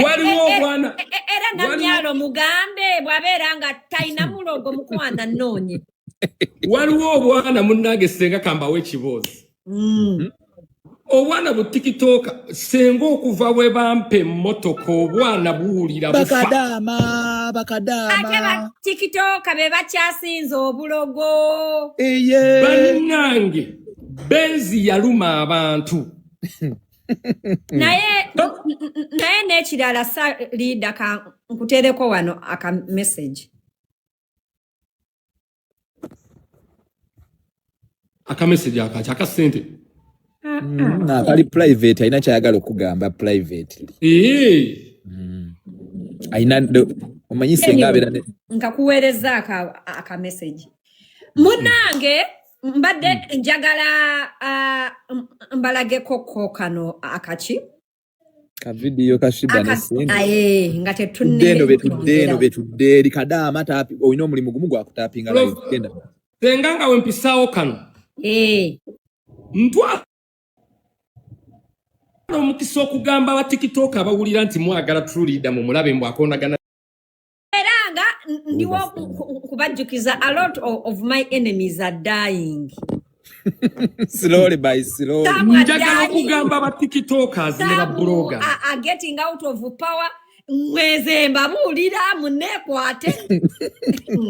waliwo bwana era namyalo mugambe bwabeera nga talina mulogo mukwanda nnoonye waliwo bwana munnange senga kambawo ekiboozi obwana bu TikTok senga okuva bwe bampe emmotoka obwana buwulira bufa bakadama TikTok be bakyasinze obulogo bannange benzi yaluma abantu naye n'ekirala sa leader ka nkutereko wano aka message aka sente kali private aina kyayagala okugamba privately aina omanyi senga abera nkakuweereza aka message munange mbadde njagala mbalageko kano akachi ka video kashiba ne sente nga tetunne betudde likadama tapi oyina omulimu gumu gwakutapinga live genda senga nga wempisaawo kano ntwa omukisa okugamba ba TikTok abawulira nti mwagala true leader mu mulabe mbwakondagana eranga ndiwo kubajjukiza a lot of my enemies are dying slowly by slowly njagala okugamba ba TikTokers ne ba bloggers are getting out of power mweze mbabulira munekwate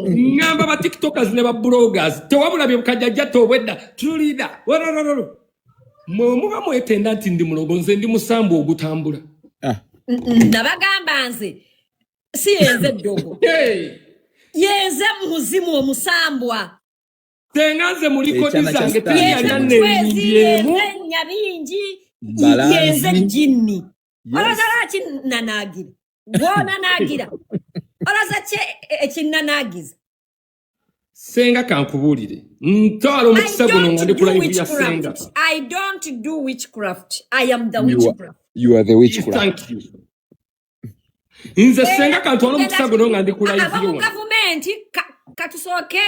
ngamba ba TikTokers ne ba bloggers tewabulabye bukajjajja tobwedda true leader wararararo muba mwetenda nti ndi mulogo nze ndi musambu ogutambula nabagamba nze si yenze ddogo yenze muzimu omusambwa senga nze muliko dizange tiyalianneebyemu nyabingi yenze jinni olazala kinanagira gwonanagira olaza ekinanagiza senga kankubuulire ntwala omukisa guno nga ndi kulayivya senga I don't do witchcraft. I am the witchcraft. You are the witchcraft. Thank you. Nze senga kantwala omukisa guno nga ndi kulayivya government katusoke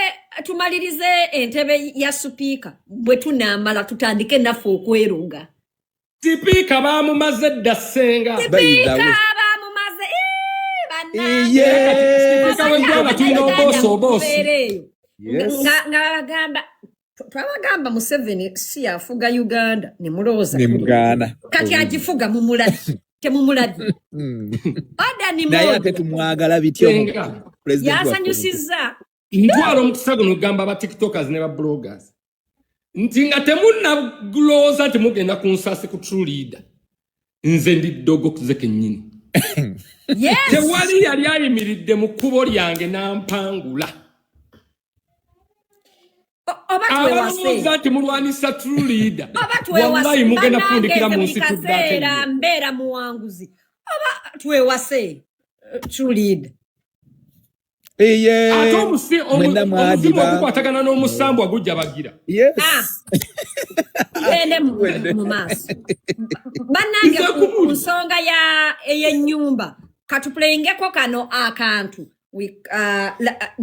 tumalirize entebe ya speaker bwe tunamala tutandike naffe okweruga speaker bamumaze dda senga bamumaze ngabagamba twabagamba Museveni si afuga Uganda ne muloza kati agifuga temumulabi oda ni naye ate tumwagala bityo president yasanyusiza ntwala omukisa guno gamba ba TikTokers ne ba bloggers nti nga temunna gloza temugenda kunsasi ku true leader nze ndi dogo kuzeke nyini yes tewali yali ayimiridde mu kkubo lyange nampangula abaluza ati mulwanisa true leader wallahi mugenda kufundikira mu nsi tuddateera mbeera muwanguzi oba twewase true leader ate omuzimu ogukwatagana n'omusambu agujja bagira gende mu maaso bannange ku nsonga ey'ennyumba katupulengeko kano akantu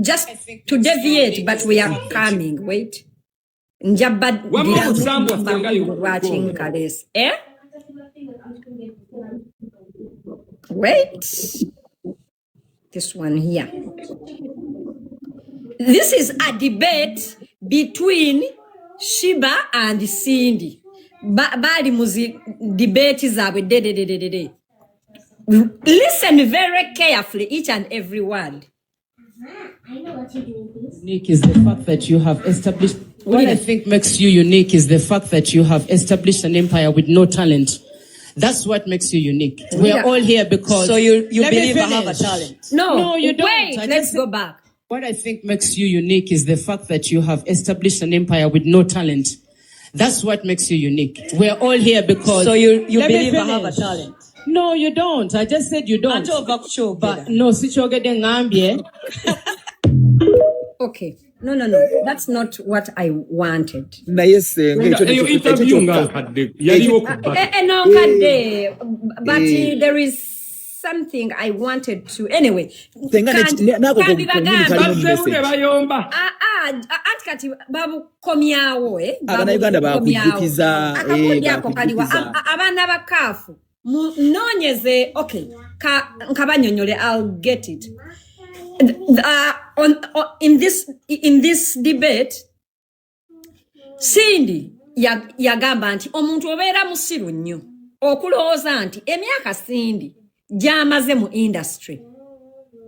just to deviate but we are coming wait njabba watching Kales wait this one here this is a debate between Shiba and Cindy bali muzi debate zabwe de listen very carefully each and every word. I know what you do this. Unique is the fact that you have established what I think makes you unique is the fact that you have established an empire with no talent. That's what makes you unique. We are all here because so you believe I have a talent. No, you don't. Wait, let's go back. What I think makes you unique is the fact that you have established an empire with no talent. That's what makes you unique. We are all here because so you believe I have a talent. No, you don't. I just said you don't. But no, okay. No. That's not what I wanted. But there is something I wanted to. Anyway. Antikati babu komyawo abana bakafu nonyeze okay nkabanyonyole, I'll get it. In this debate, Cindy yagamba nti omuntu obeera musiru nnyo okulowooza nti emyaka Cindy gy'amaze mu industry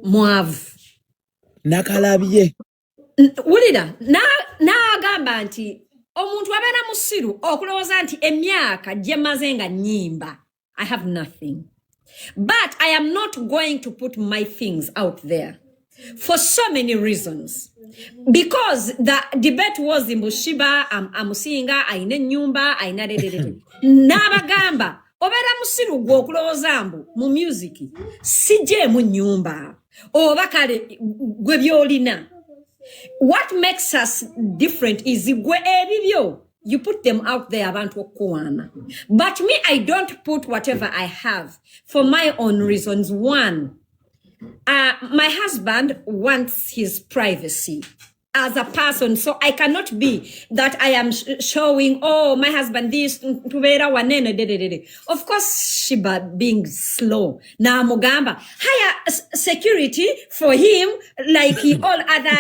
mwavu nakalabye wulira n'agamba nti omuntu abeera musiru okulowooza nti emyaka gy'emaze nga nnyimba. I have nothing, but I am not going to put my things out there for so many reasons. Because the debate was in Bushiba, I'm seeing aina nyumba, aina Nabagamba, obera musiru gwokulowooza mbu mu music, sije mu nyumba, obakale gwe byolina. What makes us different is gwe ebibyo. You put them out there, abantu okuwana. But me, I don't put whatever I have for my own reasons. One, my husband wants his privacy as a person, so I cannot be that I am showing, oh, my husband this, of course, Shiba being slow. Na mugamba, higher security for him, like all other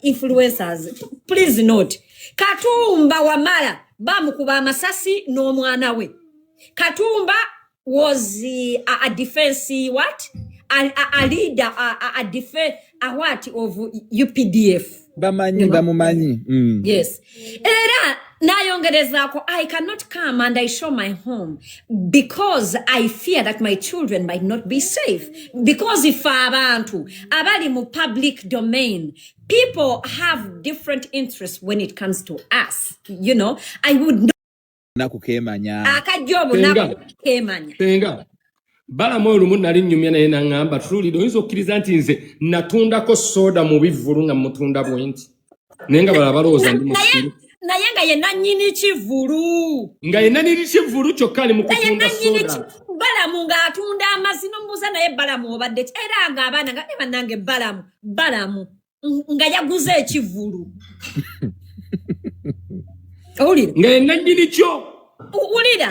influencers. Please note, Katumba wamala, bamukuba masasi no mwana we. Katumba was a defense, what? A leader, a defense, a what of UPDF. Bamumanyi. Yes. Era nayongerezako, I cannot come and I show my home because I fear that my children might not be safe. Because if abantu abali mu public domain, people have different interests when it comes to us. You know, I would not. Nakukemanya. Akajobo nakukemanya. Senga. Balamu olumu nali nnyumya naye nangamba truly oyinza okkiriza nti nze natundako soda mu bivvulu nga mutunda bwenti. Naye nga bala balowooza ndi musiru. Naye nga yenna nnyini kivulu. Nga yenna nnyini kivulu kyokka ali mu kutunda soda. Balamu ng'atunda amazzi n'ombuuza naye Balamu obadde era ng'abaana nga ne bannange Balamu nga yaguze ekivulu. Owulira? Nga yenna nnyini kyo. Wulira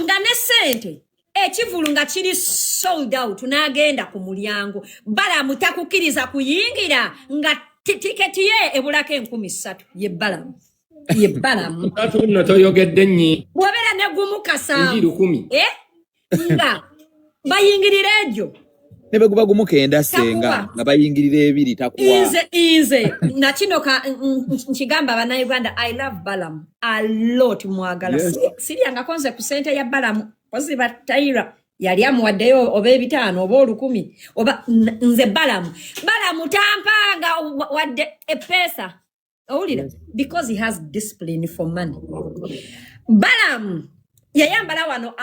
nga ne ssente ekivulu nga kiri sold out n'agenda ku mulyango. Balamu takukkiriza kuyingira nga tiketi ye ebulako 13,000 ye Balamu. Ye Balamu. Ate nno toyogedde nnyi. Bw'obeera ne gumu kasaamu. 10. Nga bayingirira egyo. Ne bwe guba gumu kenda Senga nga bayingirira ebiri takuwa. Nze na kino nkigamba bannayuganda, I love Balamu a lot mwagala. Sirya konze ku ssente ya Balamu oziba Taira yali amuwaddeyo oba 5 oba 10 oba nze Balamu tampanga wadde epesa. Owulira? Because he has discipline for money. Balamu yayambala wano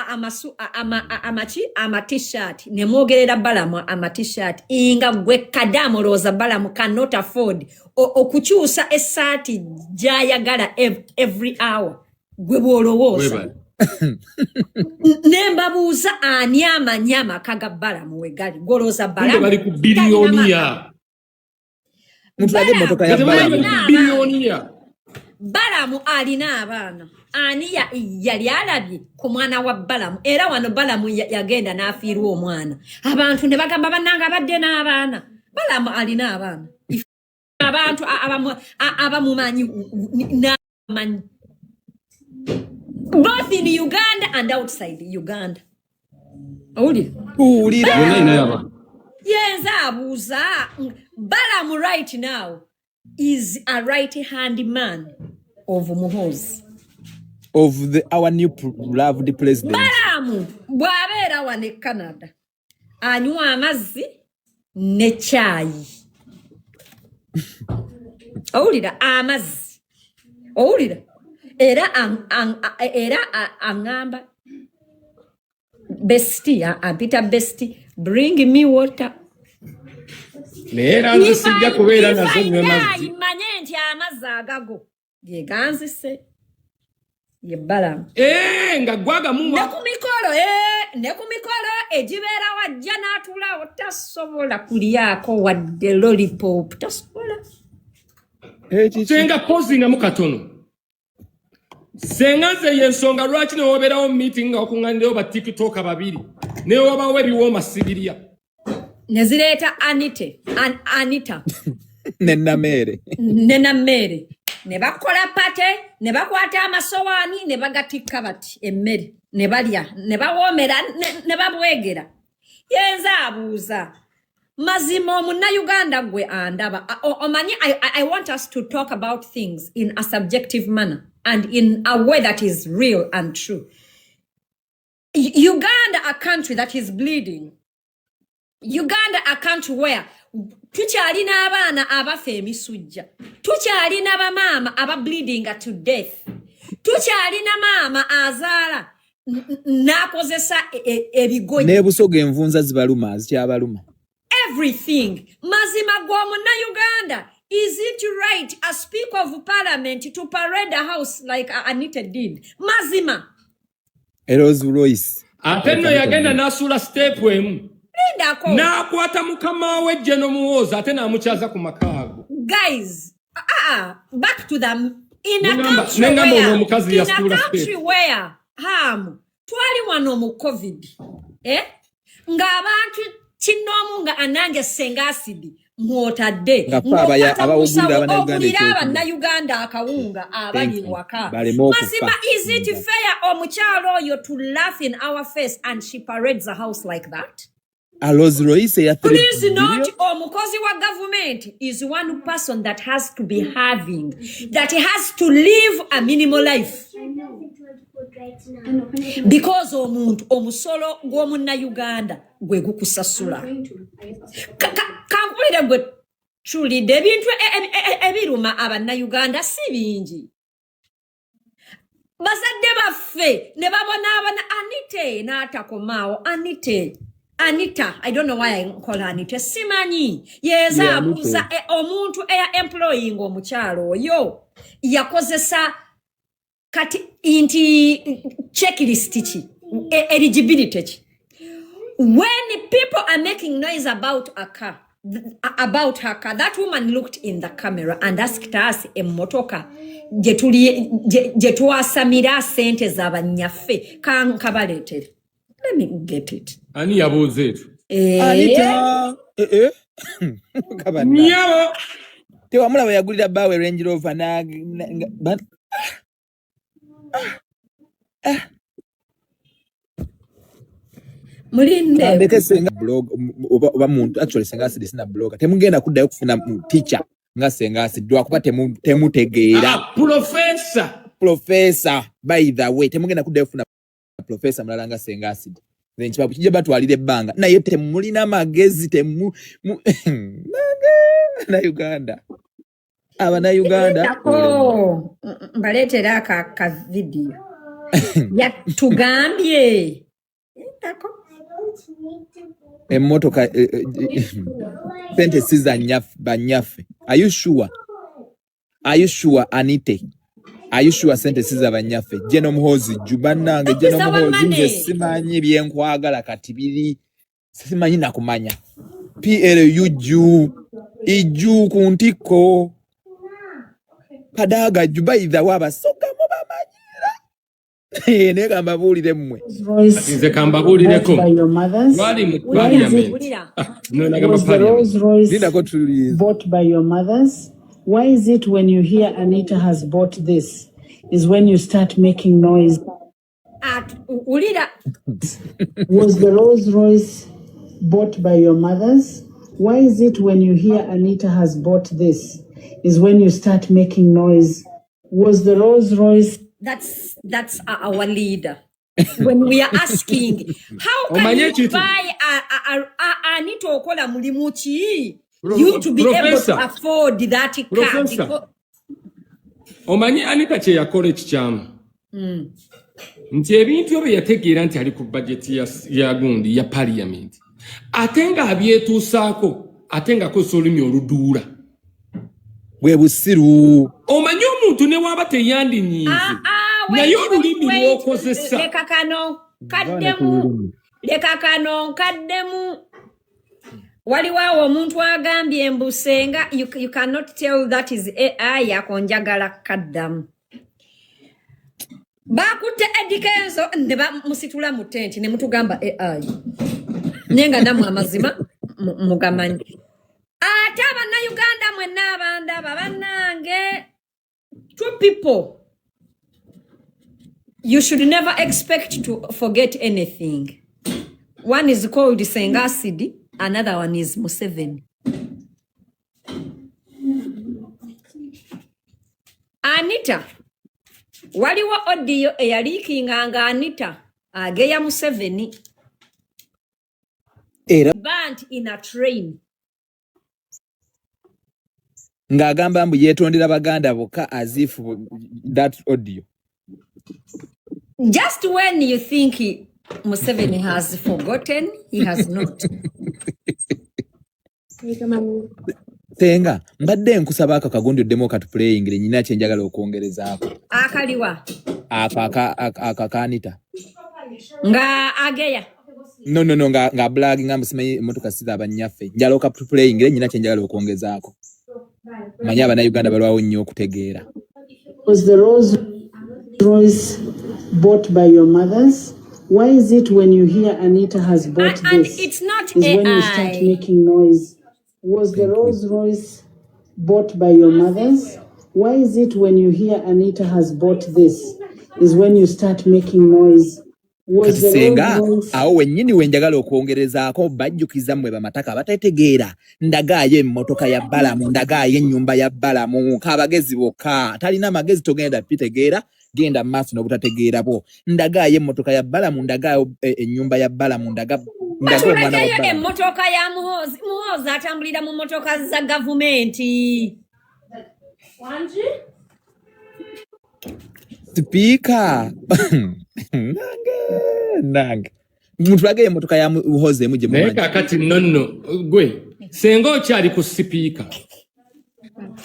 ama t-shirt ne mwogerera Balamu ama t-shirt inga gwe kadamu roza Balamu cannot afford okukyusa esaati gyayagala every hour gwe bwolowooza. Nembabuuza ani amanyi amaka Balamu we gali goloza Balamu bali ku biliyoniya. Balamu alina abaana. Ani yali alabye ku mwana wa Balamu era wano Balamu yagenda n'afiirwa omwana. Abantu ne bagamba bannanga abadde n'abaana. Balamu alina abaana. Abantu abamumanyi n'amanyi. Both in Uganda and outside Uganda. Owulira? Yes, abuuza. Balamu right now is a right-hand man of Muhoozi. Of our new loved president. Balamu bw'abeera wano e Canada anywa amazzi ne chaayi. Owulira? Amazzi. Owulira? Era angamba bestia apita besti bring me water. Neera nze sijja kubeera nazo nywe mazzi. Manye nti amazzi agago ge ganzise ye Balamu. Nga gwaga muwa. Ne ku mikolo egibeera wajja n'atulaawo tasobola kulyako wadde lollipop tasobola. Senga pozinga mu katono. SengaAcid yensonga lwaki ne woberawo meeting nga okunganirayo ba TikTok ababiri ne wabawo ebiwooma sibirya Nezireta Anita. Nenamere. Ne bakola pate, ne bakwata amasowaani, ne bagatikka bati emmere, ne balya, ne bawoomera, ne babwegera. Yenza abuuza. Mazima Uganda gwe andaba. Omanyi, I want us to talk about things in a subjective manner and in a way that is real and true. Uganda, a country that is bleeding. Uganda, a country where tukyalina abaana abafa emisujja. Tukyalina bamaama aba bleeding to death. Tukyalina maama azaala n'akozesa ebigoyi. N'ebusoga envunza zibaluma zikyabaluma. Everything. Mazima gw'omuna Uganda. Is it right a Speaker of Parliament to parade a house like Anita did? Mazima. Rolls Royce. Ate nno yagenda n'asuula step emu. N'akwata mukama we Jeno Muwooza ate n'amukyaza ku makaago. Guys, back to them. In a country where twali wano mu COVID, ng'abantu kinoomu nga anange SengaAcid mwotadde ng'okulira abannayuganda akawunga abali waka. Mazima, is it fair omukyalo oyo to laugh in our face and she parades a house like that? Please note, omukozi wa government is one person that has to be that has to live a minimal life. Because omusolo gw'omuna Uganda gwe gukusasula. Kankulire gwe tulidde ebintu ebiruma abannayuganda si bingi. Bazadde baffe ne babona Anita n'atakomaawo. Anita, I don't know why I call her Anita. Simanyi. Yeza abuuza omuntu employing omukyalo oyo yakozesa kati inti checklist ki eligibility ki. When people are making noise about her car, that woman looked in the camera and asked us emotoka jetuwasamira sente z'abanyaffe kankabaletere. Let me get it. Ani yabuuza etu? Anita. Nyabo. Tewamulaba yagulira bawe Range Rover Mulinde. Ndeke senga blog oba muntu actually SengaAcid sina blogger. Temugenda kuddayo kufuna teacher nga SengaAcid lwakuba temutegeera. Professor by the way temugenda kuddayo kufuna professor mulala nga SengaAcid. Then chibabu kijja batwalire ebbanga naye temulina magezi na Uganda. Abana Uganda. Mbaletera ka video. Ya tugambye. Emotoka sente siza banyafe. Are you sure Anita? Are you sure sente siza banyafe? Jeno Muhoozi jubanange Jeno Muhoozi nze simanyi byenkwagala kati biri simanyi nakumanya. PLU iju kuntiko kadaga juba idha waba soka mubamanyira. Nega mbabulire mmwe. Nze kambabulireko. Wali mu parliament. No nagamba parliament. Bought by your mothers. Why is it when you hear Anita has bought this is when you start making noise? Was the Rolls Royce bought by your mothers? Why is it when you hear Anita has bought this is when you start making noise? Was the Rolls Royce? That's our leader. When we are asking, how can you buy Anita okola mulimu ki? You to be able to afford that car. Omanyi Anita kye yakola ekikyamu. Nti ebintu ebyo yategeera nti ali ku budget ya gundi ya parliament. Ate nga abyetuusaako, ate nga akozesa olulimi oluduula. Bwe busiru. Omanyi omuntu ne waba teyandinyiize. Naye olulimi lw'okozesa. Leka kano kaddemu. Waliwo omuntu agambye mbusenga you cannot tell that is AI yakonjagala kaddamu. Bakutte Edikenzo ne bamusitula mu tent ne mutugamba AI. Nenga namwe amazima mugamanyi. Ate Uganda mwenna abandaba bannange. Two people. You should never expect to forget anything. One is called SengaAcid, another one is Museveni. Anita, waliwo audio eyaliikinganga Anita ageya Museveni. Era Burnt in a train. ng'agamba mbu yeetondera baganda bokka as if that audio. Just when you think Museveni has forgotten, he has not. Senga, mbadde nkusaba ako kagundu Democrat playing nyina kye njagala okwongerezaako. Akaliwa. Aka Anita. Nga ageya. No, nga blagging nga musimanyi emotoka siza abanyaffe. Njala oka playing nyina kye njagala okwongezaako. Manyi Abannayuganda balwawo nnyo okutegeera. Was the Rolls Royce bought by your mothers? Why is it when you hear Anita has bought And this it's not is AI. when you start making noise? Was the Rolls Royce bought by your mothers? Why is it when you hear Anita has bought this is when you start making noise? Was the Senga, Rolls Royce awo wennyini wenjagala okwongerezaako bajjukiza mmwe bamataka abatetegeera ndagaayo emmotoka ya Balamu ndagaayo ennyumba ya Balamu kaabagezi bokka talina amagezi togenda pitegeera genda maaso n'obutategeerabo ndagaayo emmotoka ya Balamu ndagaayo ennyumba ya Balamu ndagaayo omwana wa Batulekeyo Balamu. emmotoka ya Muhoozi atambulira mu mmotoka za gavumenti. Speaker. Nange. Mutulage emmotoka ya Muhoozi emuje mu naye manja. kakati nonno gwe senga okyali ku sipiika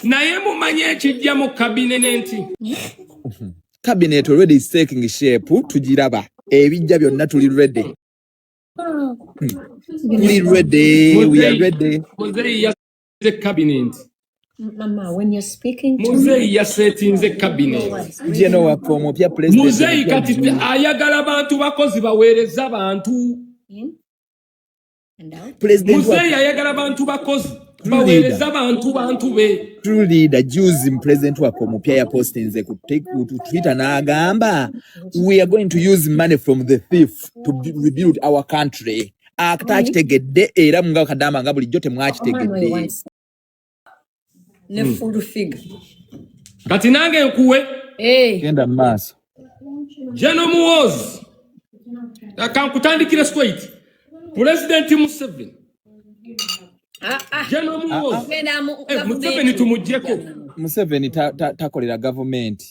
naye mumanyi ekijja mu kabinenti. Cabinet already is taking shape tugiraba ebijja byonna tuli ready. We are ready. Muzeeyi yasetinze kabinenti. Mama, when you're speaking to Muzeeyi yasetinze kabinenti. Jeno wa promo pia president. Muzeeyi kati ayagala bantu bakozi baweereza bantu. and out. President Muzeeyi ayagala bantu bakozi baweereza bantu be. true leader juzi president wa promo pia ya postinze ku Twitter n'agamba we are going to use money from the thief to rebuild our country. Akatakitegedde era munga kadama nga bulijjo temwakitegedde. Ne full figure. Kati nange nkuwe Genda maaso. General Muhoozi akankutandikira straight. President Museveni. General Muhoozi. Museveni tumujjeko. Museveni takolera government.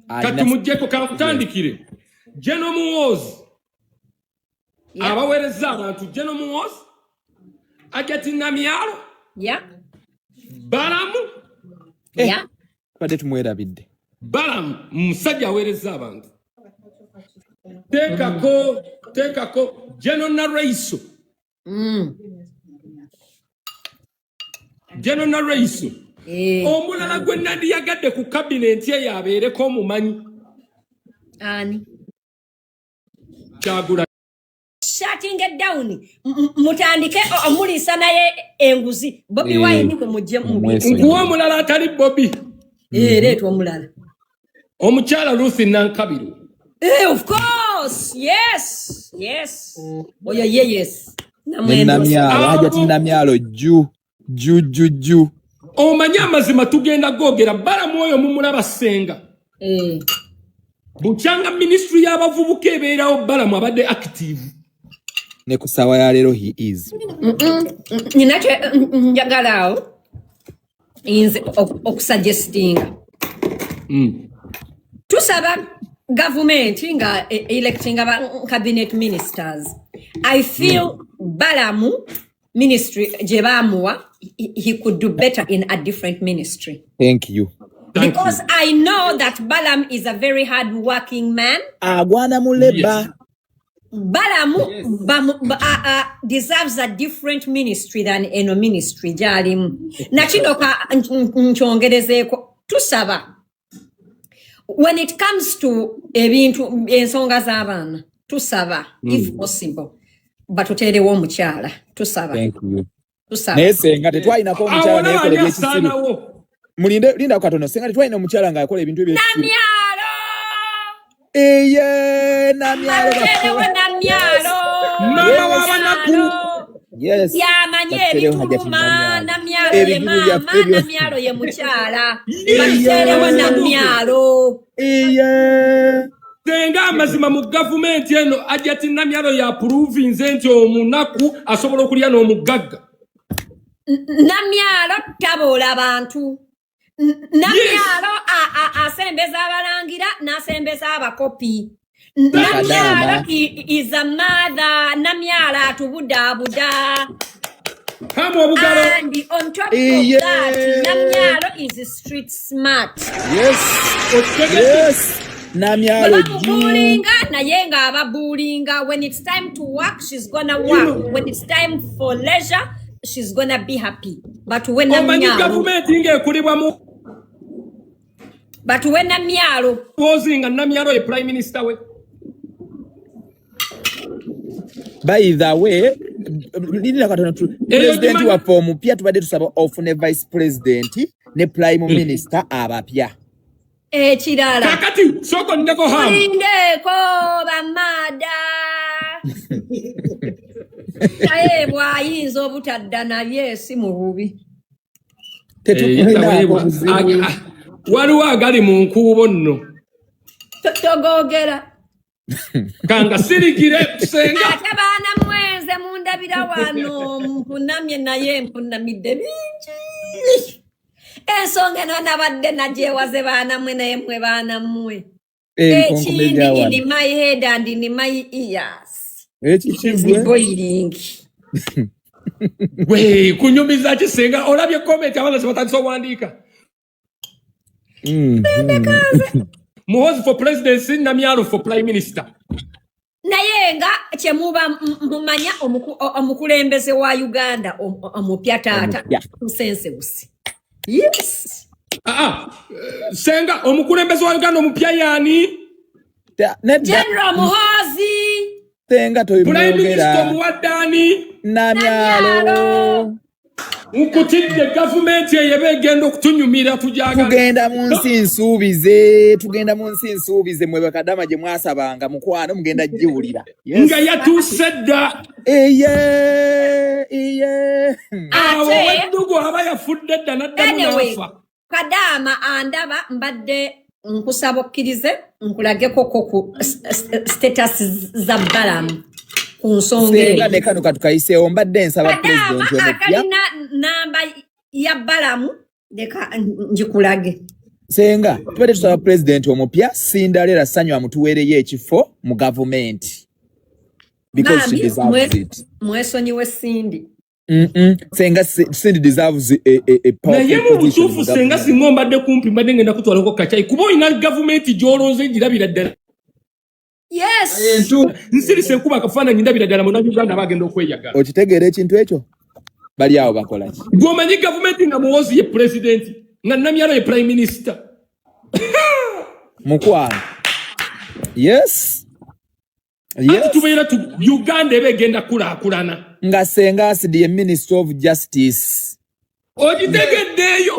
Kati mujjeko kankutandikire. General Muhoozi. Abaweereza abantu General Muhoozi. Ajati Namyalo. Yeah. Balamu. Yeah. Badde tumwerabidde. Balamu musajja aweereza abantu. Tekako General Naraiso. General Naraiso. Omulala gwe nandiyagadde ku cabinet ye yabeereko omumanyi. Ani. Kyagula. Shutting it down. Mutandike omulisa naye enguzi. Bobi Wine kwe mujje mu. Nkuwa omulala atali Bobi. Leetwa omulala. Omukyala Ruth Nankabiro. Of course. Yes. Oyo yes. Namyalo hajati Namyalo ju. Omanyi amazima tugenda googera Balamu oyo mumulaba Senga. Bukyanga ministry y'abavubuka ebeerawo Balamu abadde active. Ne ku ssaawa ya leero he is. Ninakyo njagalaawo inze okusuggestinga. Tusaba government nga electing cabinet ministers. I feel Balamu ministry jebamuwa he could do better in a different ministry. Thank you. Because I know that Balaam is a very hard-working man. Agwana muleba. Balamu deserves a different ministry than eno ministry jalimu. Nachino ka nchongerezeko tusaba. when it comes to ebintu ensonga z'abaana tusaba if possible batuteerewo omukyala tusaba. Thank you. Tusaba. Naye Senga tetwalina ko omukyala naye kola ebyekisiru. Linda katono Senga tetwalina omukyala ng'akola ebintu ebyekisiru. Namyalo! Namyalo. Batuteerewo Namyalo! Mama w'abanaku. Yes. Yamanye ebituluma Namyalo ye maama Namyalo ye mukyala. Batuteerewo Namyalo. Senga amazima mu government eno ajja ati Namyalo ya approve nti omunaku asobola okulya n'omugagga. Namyalo taboola abantu. Namyalo asembeza abalangira n'asembeza abakopi. Namyalo is a mother. Namyalo atubudaabuda. And on top of that, Namyalo is street smart. Yes. Namyalo bamubulinga naye nga ababulinga. When it's time to work, she's gonna work. When it's time for leisure, she's gonna be happy. But when government ingekulibwa mu But when Namyalo pozinga Namyalo ye prime minister we. By the way, Linda katono president wa form pia tubadde tusaba ofune vice president ne prime minister abapya. Kirala. Kakati soko ndeko ham. Ndeko bamada. Aye bwayinza obutadda naye si mububi. Waliwo agali mu nkuubo nno. Togogera. Kanga sirigire Senga. Ate baana mwenze mundabira wano mpunamye naye mpunamidde bingi. Ensonga eno nabadde nagyewaze baana mwe naye mwe baana mwe. Ekindi in my head and in my ears. She's boiling. We kunyumiza ki Senga olabye comment abana zibatandisa okuwandiika. Muhozi for presidency Namyalo for prime minister. Naye nga kyemuba mumanya omukulembeze wa Uganda omupya taata Nsensewusi. Yes. Senga omukulembeze wa Uganda omupya yani? General Muhozi. Senga prime minister muwaddani Namyalo. Ukutidde government yebegenda okutunyumira tujaga. Tugenda mu nsi nsuubize mwe bakadama gye mwasabanga mukwano mugenda jiwulira. Nga yatusedda. Weddugu aba yafudde dda naddamu n'afa. Kadama andaba mbadde nkusaba okkirize nkulageko ku status za Balamu. Senga ne kano katukayiseewo mbadde nsaba president omupya. Namba ya Balamu deka njikulage. Senga tubadde tusaba president omupya Cinderella Sanywa mutuweereyo ekifo mu government. Because she deserves it. Mwesonyiwe Cindy. Senga Cindy deserves a powerful position. Senga singo mbadde kumpi mbadde ngenda kutwalako kachai kuba oyina government gy'olonze girabira ddala. Yes. Nsirise nkuba akafaananyi ndabira ddala mu Uganda bagenda okweyaga. Okitegeera ekintu ekyo? Bali awo bakola ki? Gwomanyi government nga Muhozi ye president nga Namyalo ye prime minister. Mukwano. Yes. Tubeera Uganda ebegenda kulaakulana. Nga SengaAcid ye Minister of Justice. Ogitegeddeeyo.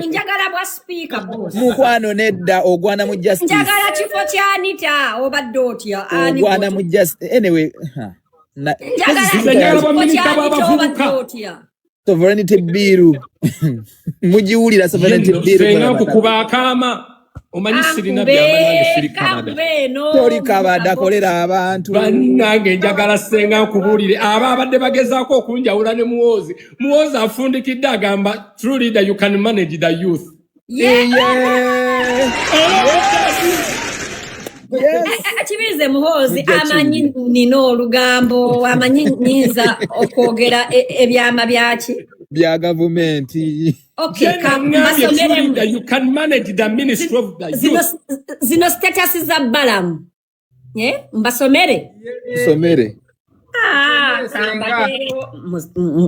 Njagala bwa speaker boss. Mukwano nedda ogwana mu justice. Njagala kifo kya Anita obadde otya. Ogwana mu justice. Anyway. Njagala kifo kya Anita obadde otya. Sovereignty bill. Mujiwulira sovereignty bill. Senga kukuba akama. Omanyi sirina byamanyi siri Canada. Tori kabada kolera abantu. Bannange njagala Senga nkubuulire aba abadde bagezaako okunjawula ne Muhozi. Muhozi afundikidde agamba true leader you can manage the youth. Kibize Muhozi amanyi nina olugambo amanyi nyinza okwogera ebyama byaki bya government. Okay, you can manage the ministry of the youth. Zino status za Balamu. Mbasomere. Somere.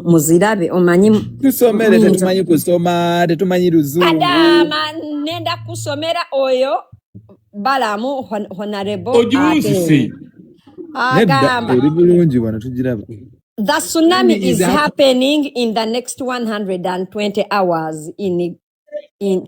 Muzirabe omanyi tusomere tetumanyi kusoma tetumanyi luzungu Adama nenda kusomera oyo balamu honorable Ojusisi. agamba eri bulungi bwana tugiraba. the tsunami is happening in the next 120 hours in General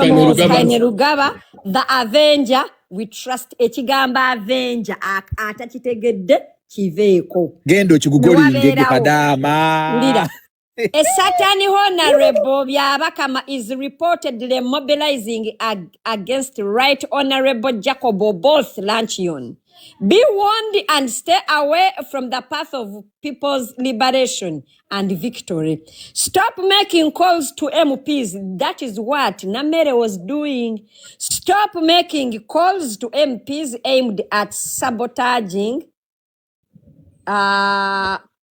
Muhoozi Kainerugaba, the Avenger. We trust ekigamba Avenger atakitegedde kiveeko Gendo kigugolinge kadama. Ulira. A certain Honorable Byabakama is reportedly mobilizing against Right Honorable Jacobo Both Lanchion. Be warned and stay away from the path of people's liberation and victory. Stop making calls to MPs. That is what Namere was doing. Stop making calls to MPs aimed at sabotaging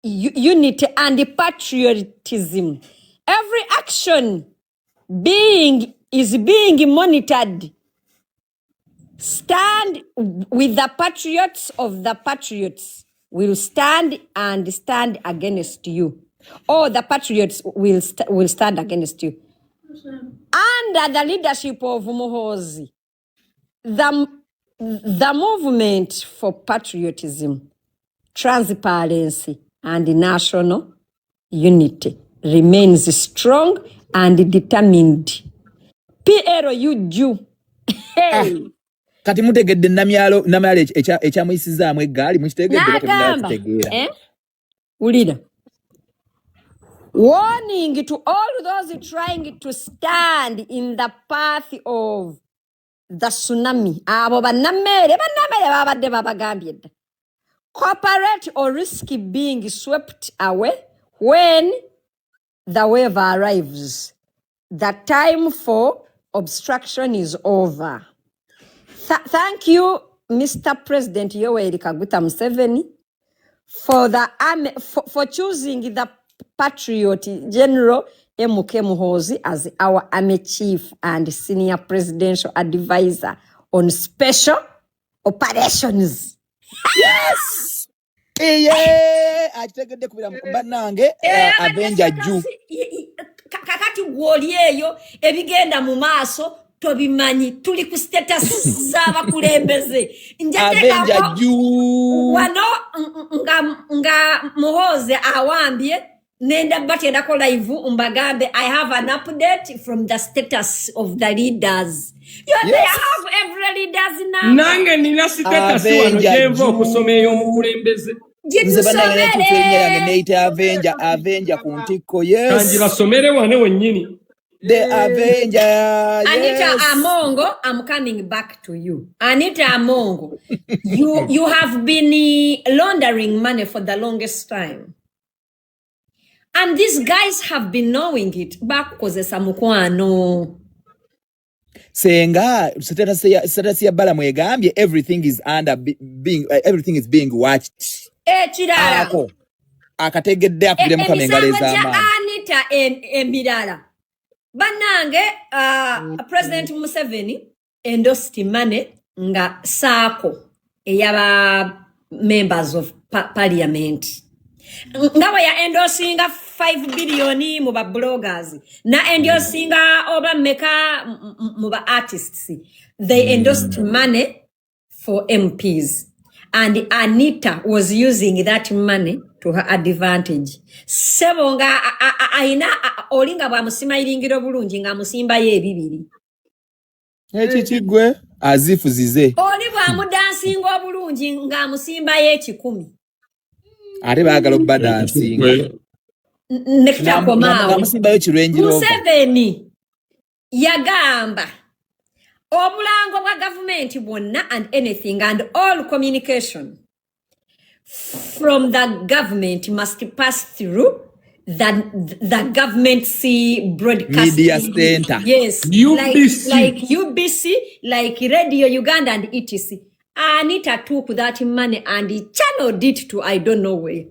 unity and patriotism. Every action is being monitored. Stand with the patriots of the patriots will stand against you. Or the patriots will stand against you. Under the leadership of Muhoozi, the movement for patriotism, transparency, and national unity remains strong and determined. PLUG. Hey. Kati mutegedde namyalo ekyamuyisizaamu eggaali mukitegedde Nagamba. Ulira. Warning to all those trying to stand in the path of the tsunami. Abo bannamere babadde babagambye dda. Cooperate or risk being swept away when the wave arrives. The time for obstruction is over. Thank you, Mr. President Yoweri Kaguta Museveni, for choosing the patriot General M.K. Muhoozi as our army chief and senior presidential advisor on special operations. Yes! Achitegedde kubira banange Avenger ju. Kakati gwoli eyo ebigenda mu maaso tobimanyi tuli ku status z'abakulembeze. Avenger ju. Wano nga Muhoozi awambye nenda batenda ko live umbagambe I have an update from the status of the leaders. They have every leaders now. Nange nina status wano jenvo okusomeyo omukulembeze. Avenger ku ntikko, yes. Kanji basomere wane wennyini. The Avenger. Anita yes. Amongo, I'm coming back to you. Anita Amongo, you have been laundering money for the longest time. And these guys have been knowing it. Bakukozesa mukwano. Senga status ya bala mwegambye everything is everything is being watched. Kirala. Akategedde akubire mu kamengaleza amani. Anita emirala. Banange President Museveni endorsed money nga sako eyaba members of parliament. Ngawa ya endorsinga 5 billion mu ba bloggers na endorsinga oba meka mu ba artists. They endorsed money for MPs and Anita was using that money to her advantage. Sebonga aina olinga bwa musima iringiro bulungi nga musimba ye bibiri. Ekikigwe azifuzize. Oli bwa mudansinga obulungi nga musimba ye 10. Ate baagala obba dansinga. Nekitakomaawo. Musimba yo kirenji lova. Museveni yagamba obulango bwa government bwonna and anything and all communication from the government must pass through the government broadcasting media center. Yes, UBC. like UBC, like Radio Uganda and etc. Anita took that money and he channeled it to I don't know where.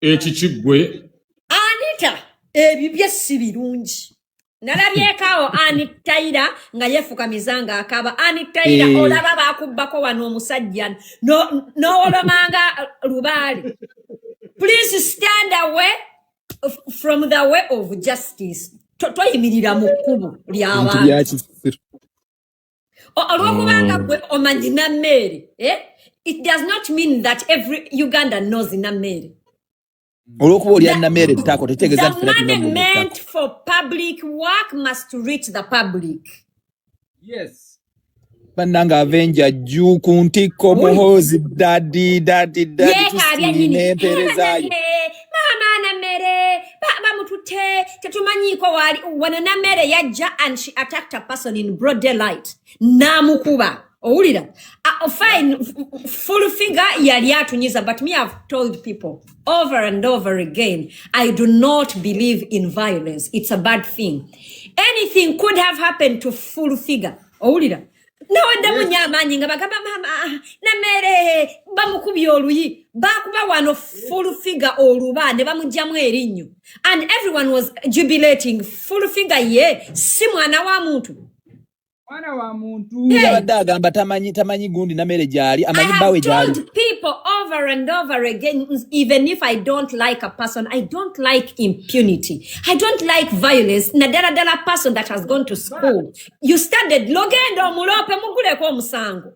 Ekikigwe. Anita ebibye si birungi. Nalabyekaawo Anita nga yefukamiza nga akaba. Anita olaba bakubbako wano omusajja n'olomanga lubaali. Please stand away from the way of justice. Toyimirira mu kkubo ly'abantu. Olw'okubanga gwe omanyi Nammere, it does not mean that every Ugandan knows Nammere. The money meant for public work must reach the public. Yes. Bananga Avenger juu kuntiko muhozi dadi tusine Mama Nammere, Baba Mutute, Tetumanyiko wali, when Nammere yaja and she attacked a person in broad daylight. Namukuba. Oulida. Fine, full figure yali atunyiza, but me I've told people over and over again, I do not believe in violence. It's a bad thing. Anything could have happened to full figure. Oulida. No ndamunyamanyi nga bagamba mama Nammere bamukubye oluyi bakuba wano full figure oluba ne bamujjamu erinnya, and everyone was jubilating. Full figure ye si mwana wa muntu. Mwana wa muntu yabadde agamba tamanyi gundi Nammere gyali amanyi bawe gyali. I have told people over and over again, even if I don't like a person, I don't like impunity. I don't like violence. Nadala person that has gone to school. You studied logendo mulope muguleko omusango.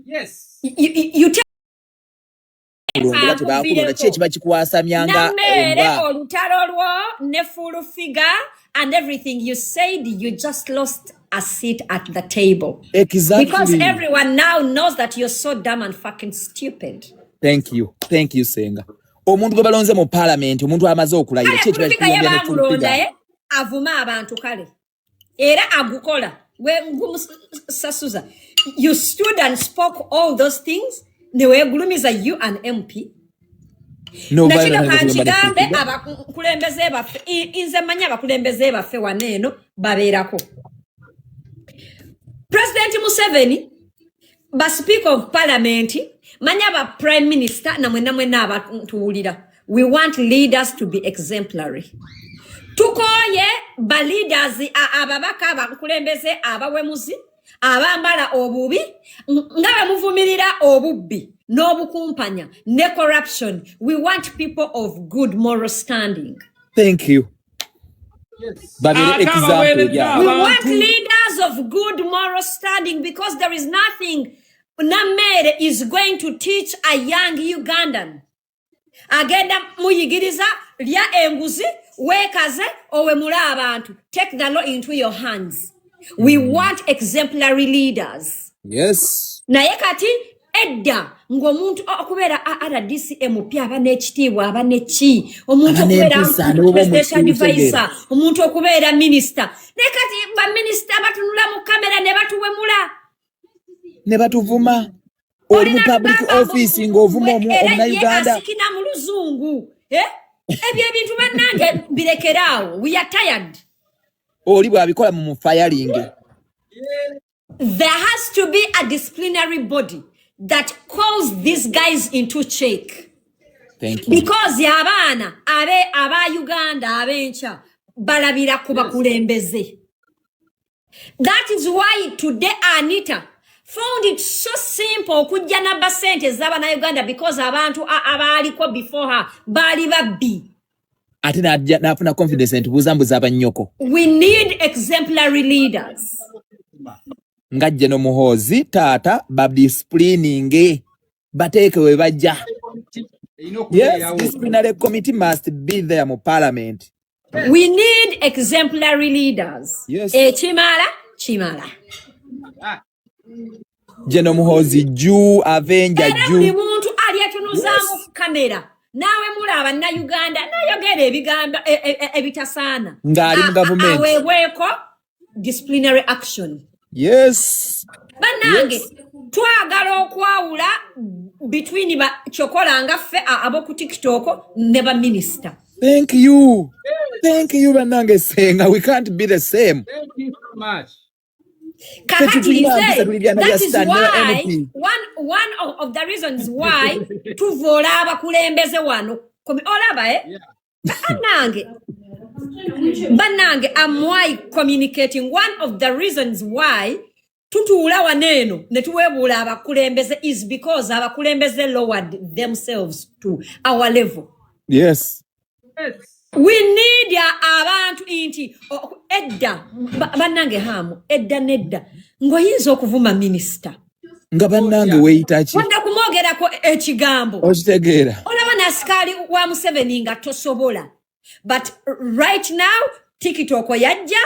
Yes. You tell Nammere olutalo lwo ne full figure and everything you said, you just lost a seat at the table. Exactly. Because everyone now knows that you're so dumb and fucking stupid. Thank you, Senga. Omuntu gwe balonze mu parliament, omuntu amaze okulayira kye kibagenda avuma abantu kale. Era agukola. We ngumusasuza. You stood and spoke all those things. They were gulumiza you an MP. No, Nakino kanchigambe abakulembeze baffe inze manya abakulembeze baffe waneeno babeerako. President Museveni, ba Speaker of Parliament, manya ba Prime Minister na mwena abatuwulira. We want leaders to be exemplary. Tukoye ba leaders ababaka abakulembeze abawemuzi abambala obubi nga muvumirira obubbi n'obukumpanya ne corruption. We want people of good moral standing. Thank you. Yes. We want leaders of good moral standing, because there is nothing Nammere is going to teach a young Ugandan. Agenda muyigiriza lya enguzi wekaze owemula abantu. Take the law into your hands. We want exemplary leaders. Yes. Naye kati edda ng'omuntu okubeera RDC Empya abane ekitiibwa abane ki, omuntu okubeera presidential advisor, omuntu okubeera minister. Naye kati ba minister batunula mu kamera ne batuwemula ne batuvuma oli mu public office ng'ovuma omuna Uganda asikina mu luzungu. Ebyo ebintu bannange birekeraawo. We are tired. Oli bwabikola mu firing. There has to be a disciplinary body that calls these guys into check. Thank you. Because yabana aba Uganda abencha balabira kuba kulembeze. That is why today Anita found it so simple kujja na basente zaba na Uganda, because abantu abaliko before her bali babbi. Ati nafuna confidence nti buzambuza abanyoko. We need exemplary leaders. Ngajje no muhozi tata badisciplining bateke we bajja. Yes, disciplinary committee must be there mu parliament. We need exemplary leaders. Yes. Chimala. Jeno muhozi juu Avenger juu. Buli muntu ali atunuzamu kamera. Nawe mulaba na Uganda nayogera ebigambo ebitasaana. Ngali mu government. Awebweko disciplinary action. Yes. Banange twagala okwawula between ba chokola ngaffe aboku TikTok ne ba minister. Thank you. Thank you banange Senga. We can't be the same. Thank you so much. That is why one of the reasons why tuvola abakulembeze wano olaba Banange, I'm why communicating. One of the reasons why tutuula waneno netuwebula abakulembeze is because abakulembeze lowered themselves to our level. Yes. We need abantu inti edda banange hamu edda nedda ngoyinza okuvuma minister nga bannange weeyitaaki wanda kumwogerako ekigambo okitegeera olaba nasikali wa Museveni nga tosobola but right now TikTok yajja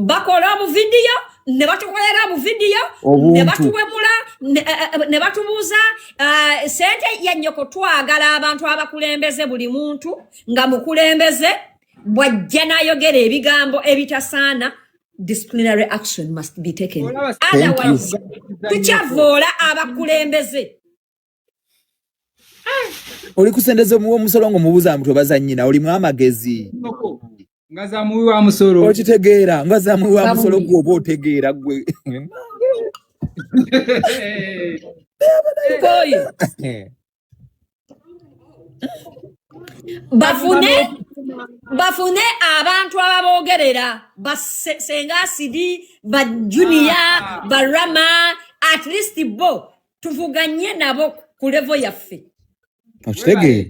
bakola mu video ne batukolera mu video ne batuwemula ne batubuuza sente ya nnyoko twagala abantu abakulembeze buli muntu nga mukulembeze bwajja n'ayogera ebigambo ebitasaana disciplinary action must be taken. Otherwise tukyavoola abakulembeze. Oli kusendeze muwo musolo ng'omubuuza mutwe bazannyina oli mwamagezi ngaza muwi wa musolo okitegeera ngaza muwi wa musolo gwe oba otegeera gwe bafune abantu ababoogerera SengaAcid ba Junior Barama at least bo tuvuganye nabo ku level yaffe okitegeera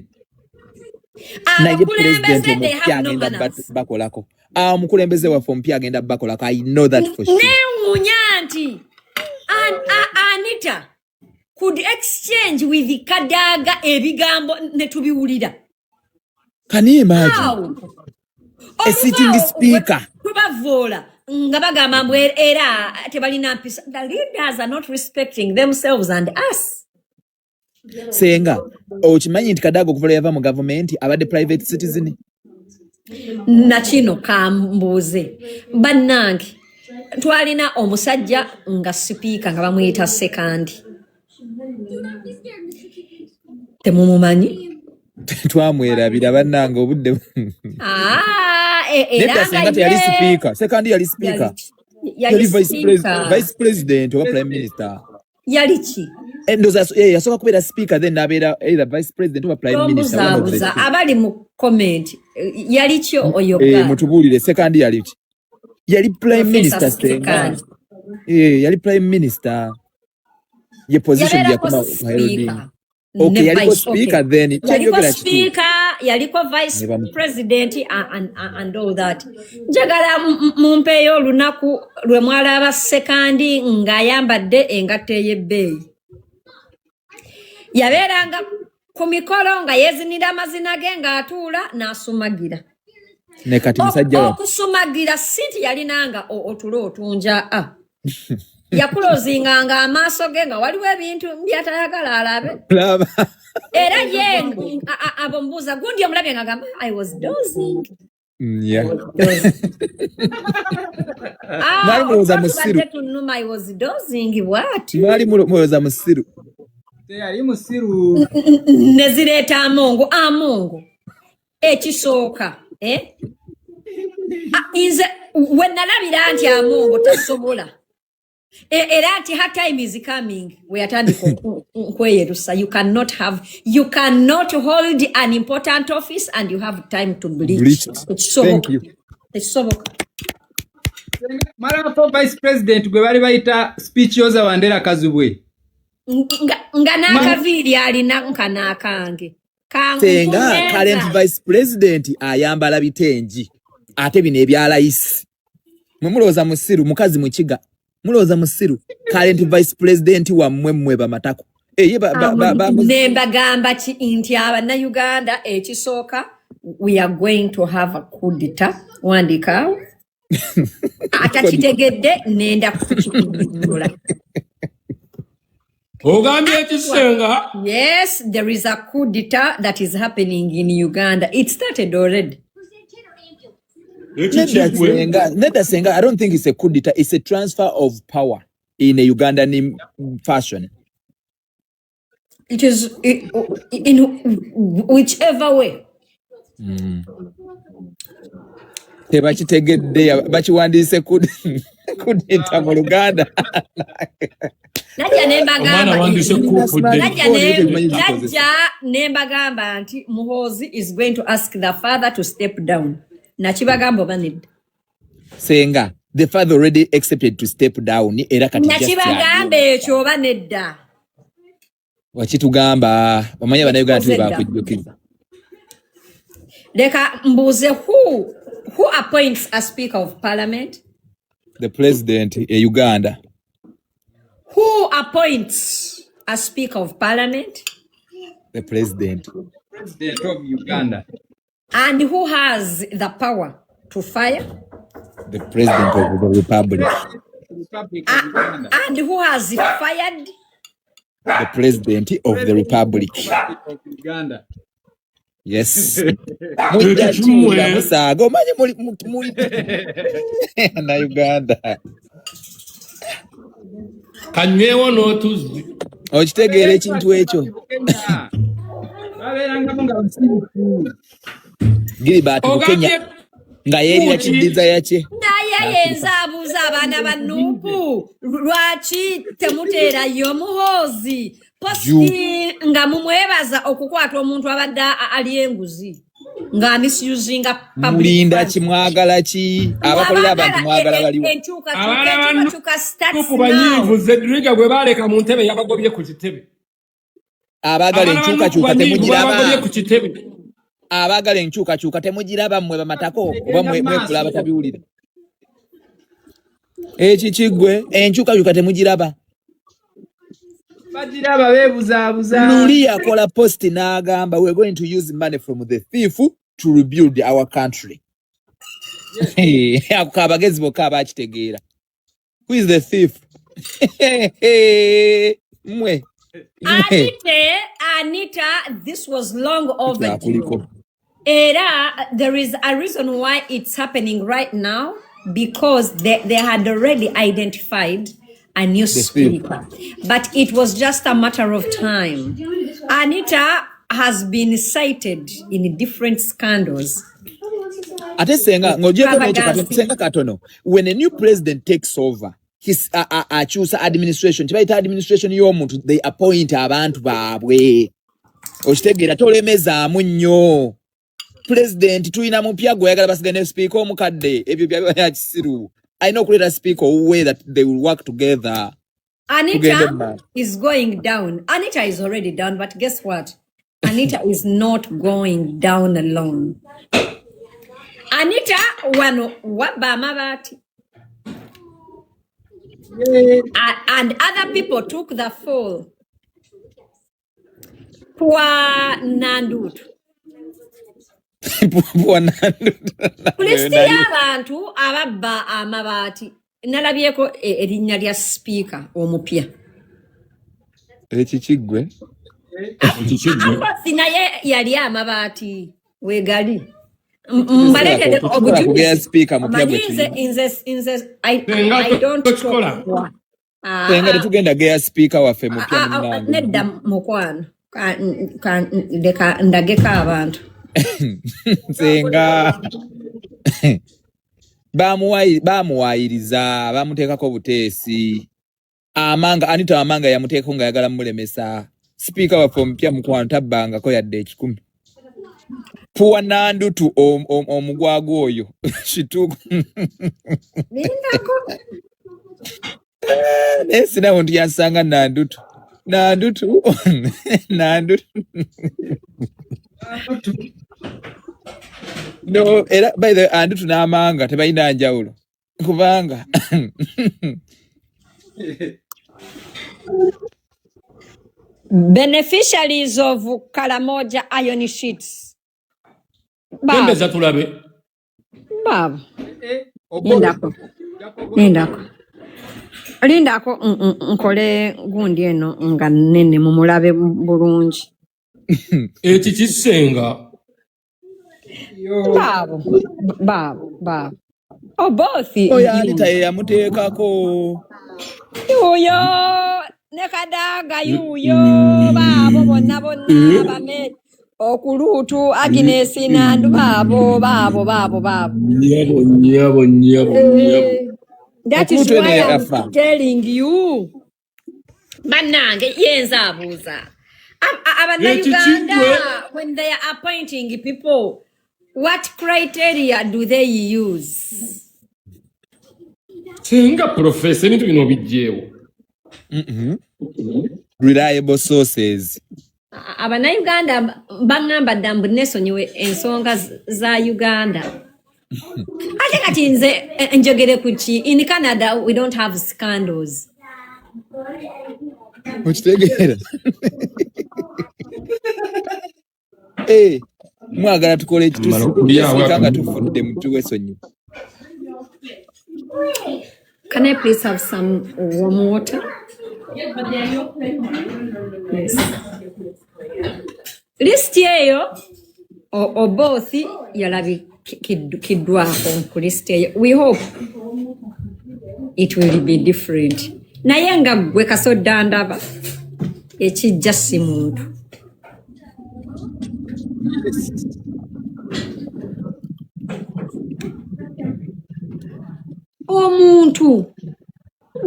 naye president omupya agenda bakolako omukulembeze waffe omupya agenda bakolako. I know that for sure. Newunyanti Anita could exchange with Kadaga ebigambo netubiwulira. Can you imagine? A sitting speaker. Kubavola nga bagamba mbwe era tebalina mpisa. The leaders are not respecting themselves and us. Senga okimanyi nti Kadaga okuvala yava mu government abadde private citizen nakino kambuuze bannange twalina omusajja nga speaker nga bamuyita sekandi temumumanyi twamwerabira bannange obudde era Senga yali speaker sekandi yali speaker yali vice president oba prime minister yali ki endoza yasoka kubeera speaker then nabeera either vice president oba prime minister abali mu comment yali ki oyoga mutubuulire sekandi yali ki yali prime minister Senga yali prime minister ye position ya kuma okay yaliko speaker then yaliko speaker yaliko vice president and all that njagala mumpeyo lunaku lwe mwalaba sekandi ng'ayambadde engatto ey'ebbeeyi yabeeranga ku mikolo nga yeezinira amazina ge ng'atuula n'asumagira ne kati musajja okusumagira sinti yalinanga otulo otunja yakulozinganga amaaso ge nga waliwo ebintu byatayagala alabe era ye abo mbuuza gundi omulabye nga gamba I was dozing. Mwali mulowooza musiru I was dozing what? Mwali mulowooza musiru yali musiru ne zireeta amongo ekisooka nze we nalabira nti amongo tasobola era nti her time is coming weyatandika nkweyerusa you cannot hold an important office and you have time to bleach. Ekisoboka mara vice president gwe bali bayita speech yoza Wandera Kazubwe nga n'akaviiri alina nkanakange Senga current vice president ayambala bitengi ate bino ebyalayisi mulowooza musiru mukazi mukiga mulowooza musiru current vice president wammwe bamatako nembagamba nti Abannayuganda ekisooka we are going to have a coup d'etat wandikaawo atakitegedde nenda kukikubulula. Yes, there is a coup d'etat that is happening in Uganda. It started already. Neda Senga, I don't think it's a coup d'etat. It's a transfer of power in a Ugandan fashion. It is in whichever way. Tebakitegedde bakiwandiise coup d'etat mu Luganda. Najja Omwana wandise kuufudde. Najja nembagamba nti Muhoozi is going to ask the father to step down. Nakibagamba oba nedda? Senga, the father already accepted to step down. Era kati nakibagamba ekyo oba nedda? Wakitugamba bamanya bannayuganda tuli bakujjukiza. Leka mbuuze who appoints a speaker of parliament? The president Uganda. Who appoints a speaker of parliament? The president. President of Uganda. And who has the power to fire? The president of the republic. Republic of Uganda. And who has fired? The president of the republic. Republic of Uganda. Yes. Musago manye muri na Uganda. Kanywewo n'otuzi. Okitegeera ekintu ekyo. Babeeranga nga basirifu. Gilbert Kenya nga yeerira kiddiza yakye. Naye yenza abuuza abaana ba Nuupu lwaki temuteerayo Muhoozi posti nga mumwebaza okukwata omuntu abadde ali enguzi nga misuzinga public. Mulinda kimwagala ki abakolera abantu mwagala baliwo. Abaana banyiivu Zedriga gwe baaleka mu ntebe yabagobye ku kitebe. Abagala enkyukakyuka temugiraba. Abagala enkyukakyuka temugiraba mmwe bamatako oba mwekula abatabiwulira. Ekikigwe enkyukakyuka temugiraba. Bagiraba beebuzaabuza. Luli yakola post n'agamba we're going to use money from the thief to rebuild our country. Ako abagezi bokka abakitegeera. Who is the thief? Mwe. Anita, this was long overdue. Era, there is a reason why it's happening right now, because they had already identified a new speaker. But it was just a matter of time. Anita has been cited in different scandals. Ate Senga, Senga katono. When a new president takes over, his choose administration, administration y'omuntu, they appoint abantu baabwe. Okitegeera tolemezaamu nnyo. President tuyina mupya gwe yagala basigane speaker omukadde ebyo bya kisiru. I know create a speaker way that they will work together. Anita is going down. Anita is already down, but guess what? Anita is not going down alone. Anita wano wabba amabati. And other people took the fall. Poor Nandut. Pulisti y'abantu ababba amabati. Nalabyeko erinnya lya speaker omupya. Ekikigwe. Naye yali amabati wegali. Mbalekede obujulizi speaker mupya bwe. I don't talk. Senga tetugenda geya speaker waffe mupya munange. Nedda mukwano. Leka ndageka abantu. Senga bamuwayiriza bamuteekako buteesi amanga Anita amanga yamuteeko nga yagala mulemesa speaker waffe omupya mukwano tabbangako yadde ekikumi puwa Nandutu omugwago oyo kituuku nesina muntu yansanga Nandutu No, era by the Nandutu n'amanga tebalina njawulo kubanga beneficiaries of Kalamoja iron sheets. Tembeza tulabe. Baba. Lindako nkole gundi eno nga nene mumulabe bulungi. Eki kisenga. Baba. Oh, both. Oya Anita yamuteekako. Yuyo nekadaga yuyo babo bonna bame okulutu Agnes Nandu babo. Nyabo. That is why I'm telling you. Banange yenza abuuza. Uganda, when they are appointing people, what criteria do they use? Senga professor nitu bino bijjeewo. Reliable sources. Uganda bangamba dambu nesonyiwe ensonga za Uganda. Ate kati nze njogere kuki in Canada we don't have scandals. Mukitegera. Mwagala tukole ekitusikanga tufudde mutuwe sonyi. Can I please have some warm water? Yes. List yeyo or both yalabikiddwako ku list yeyo. We hope it will be different. Naye nga gwe Kasodda ndaba ekijja si muntu. Omuntu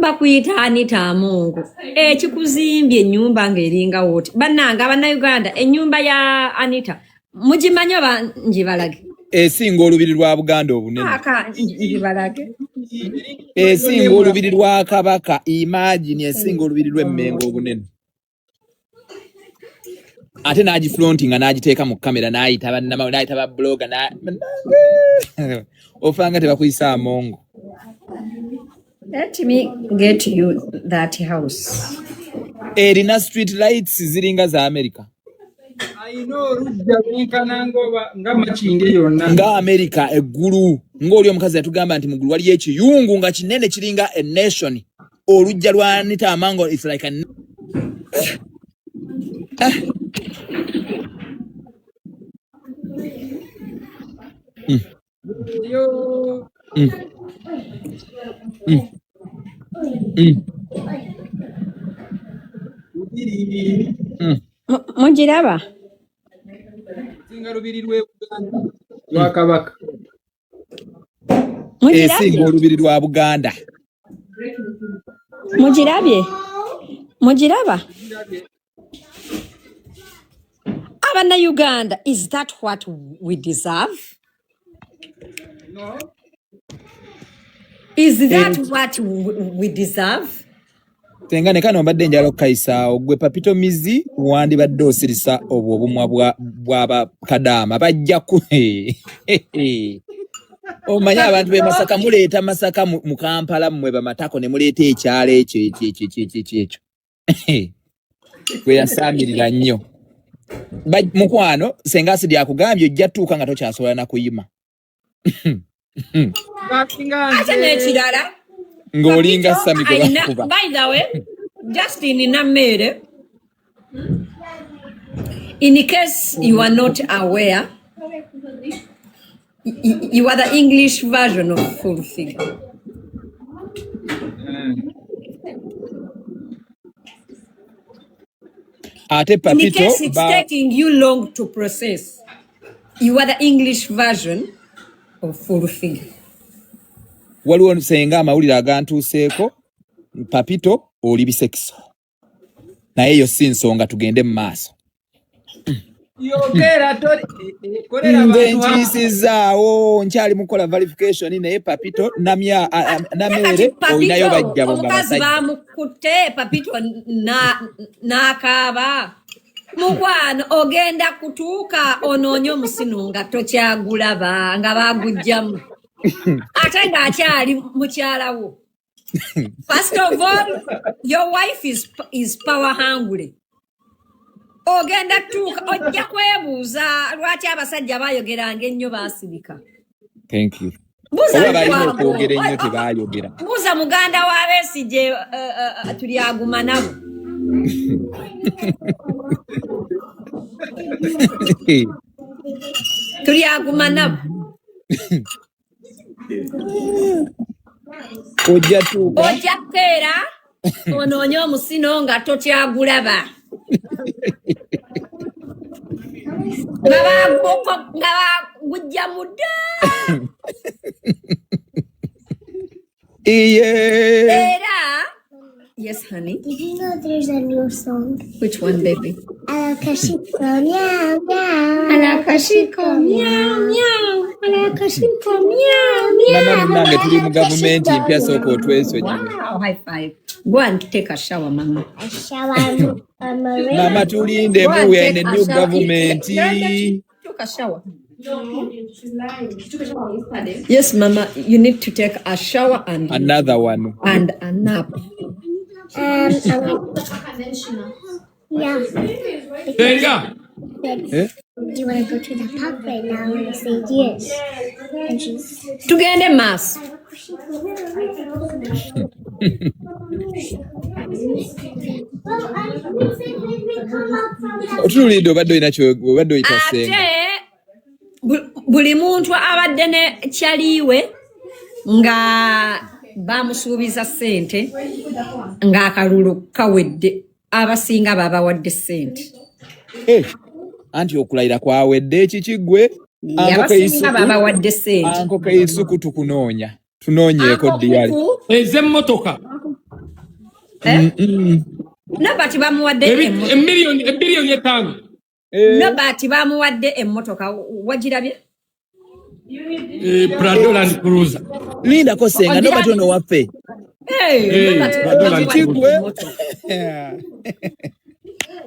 bakuyita Anita Amongo ekikuzimbye ennyumba ng'eringa woti bannanga Abannayuganda ennyumba ya Anita mugimanyi oba ngibalage esinga olubiri lwa Buganda obunene ngibalage esinga olubiri lwa Kabaka imagine esinga olubiri lw'Emmengo obunene ate n'agifrontinga n'agiteeka mu kamera n'ayita bannama n'ayita ba blogger ofanga tebakuyisa Amongo. Let me get you that house. Erina street lights ziringa za America. I know rujja nkanangoba nga machinge yonna. Nga America eggulu ng'oli omukazi yatugamba nti muggulu waliyo ekiyungu nga kinene kiringa a nation. Olujja lwa Anita Amongo it's like a Yo. Mugiraba? Singa lubiri lw'Uganda lwa Kabaka. Esinga olubiri lwa Buganda. Mugiraba? Uganda, is that what we deserve? No. Is that what we deserve? Tenga ne kano mbadde njala okukayisa ogwe Papito Mizi wandi badde osirisa obwo obumwa bw'aba Kadaama bajja ku omanya abantu be Masaka muleeta Masaka mu Kampala mmwe bamatako ne muleeta ekyalo ekyo kwe yasaamirira nnyo mukwano SengaAcid akugambye ojja tuuka nga tokyasobola na kuyima Ate n'ekirala ng'olinga Sami gwe bakuba. By the way, just in Namere, in case you are not aware, you are the English version of full figure. Ate In Papito case it's taking you long to process, you are the English version of full figure. waliwo senga amawulire agantuuseeko Papito oli bisekiso naye yo si nsonga tugende mu maaso. Yogera tori kolera Nze abantu nkiyisizaawo nkyali mukola verification naye Papito namere olinayo bajja bo nga omukazi basajja. bamukutte Papito n'akaaba mukwano ogenda kutuuka onoonye omusino nga tokyagulaba nga baagujjamu ate ng'akyali mukyalawo. First of all, your wife is power hungry. Ogenda tuuka ojja kwebuuza lwaki abasajja baayogeranga ennyo baasibika. Thank you. Oba balina okwogera ennyo tebaayogera. Buuza muganda wa Besigye tuli aguma nabo. Tuli aguma nabo. Ojja tuuka. Ojja kukeera onoonye omusino nga tokyagulaba. Nga bagujja mudda. Iye. Era Yes, honey. Did you know there's a new song? Which one, baby? Alakashiko, meow, meow. Alakashiko, meow, meow. Alakashiko, meow, Mama meow. munange tuli mu gavumenti empya sooka otwesonyiwe. Wow, high five. Go and take a shower, mama. A shower. Mama tulinde Go and we are in take a a new shower. government. She took a shower. Yes, mama, you need to take a shower and Another one. and a nap. Yeah. Senga. Eh? Do you want to go to the park right now? And I said yes. And she's Tugende mass. Otulinde obadde olina obadde oyita Senga. Ate buli muntu abadde ne kyaliwe nga bamusuubiza ssente ng'akalulu kawedde abasinga babawadde ssente. Anti okulayira kwawedde ekikigwe Abasinga babawadde ssente. Anko Kaisuku tukunoonya. Tunoonyeeko diyali. Ez'emmotoka. Nobati bamuwadde Emiliyoni 5. Nobati bamuwadde emmotoka wagirabye? Prado Land Cruiser. Lindako Senga nobati ono waffe. Ekigwe.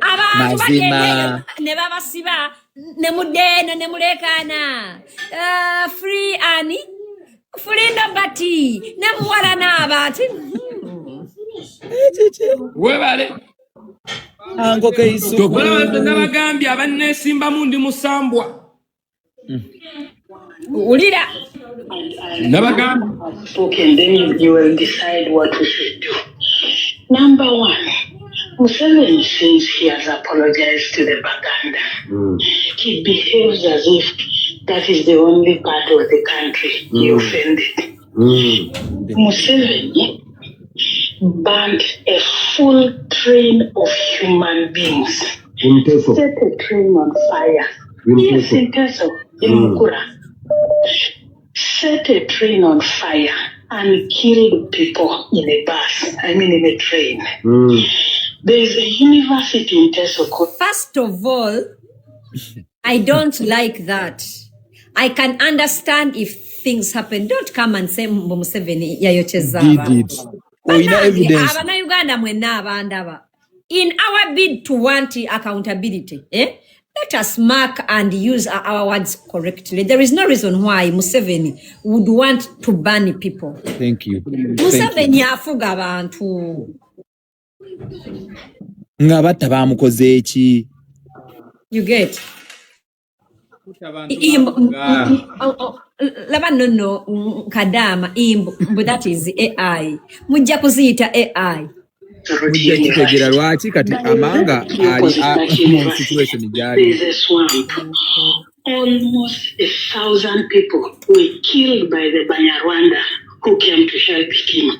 Abantu Mazima. bagende ne babasiba ne muddeeno ne mulekaana. Free Annie. Free Nobati. Ne muwala n'abaati. Webale. Anko Kaisuku. Tokola nabagambye abanneesimbamu ndi musambwa. Ulira. Nabagambye. Spoken, then you will decide what we should do. Number one, Museveni says he has apologized to the Baganda. He behaves as if that is the only part of the country he offended. Museveni banned a full train of human beings. Set a train on fire. Yes, in Teso, in Mukura. Set a train on fire and killed people in a bus. I mean, in a train. There is a university in Teso called. First of all, I don't like that. I can understand if things happen. Don't come and say Museveni yayocheza. Did it. Oina evidence. Uganda mwenna abandaba. In our bid to want accountability, let us mark and use our words correctly. There is no reason why Museveni would want to ban people. Thank you. Museveni afuga abantu. Nga batta bamukoze eki? You get? Laba no kadama but that is AI. Mujja kuziyita AI. Mujja kitegera lwaki kati amanga ali situation gyali. There's a swamp. Almost 1,000 people were killed by the Banyarwanda who came to help him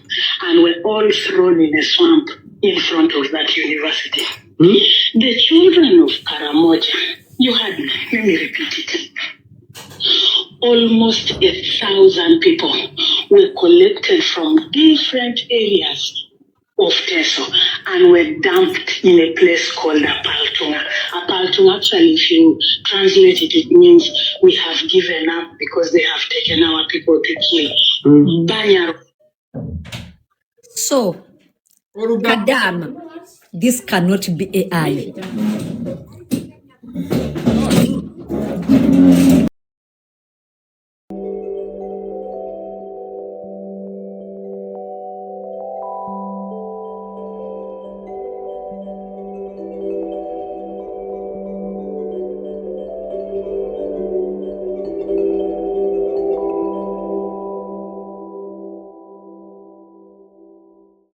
and were all thrown in a swamp in front of that university. The children of Karamoja, you had me, let me repeat it. Almost 1,000 people were collected from different areas of Teso and were dumped in a place called Apaltunga. Apaltunga, actually, if you translate it, it means we have given up because they have taken our people to kill. Banyar. So, Kadam, this cannot be AI.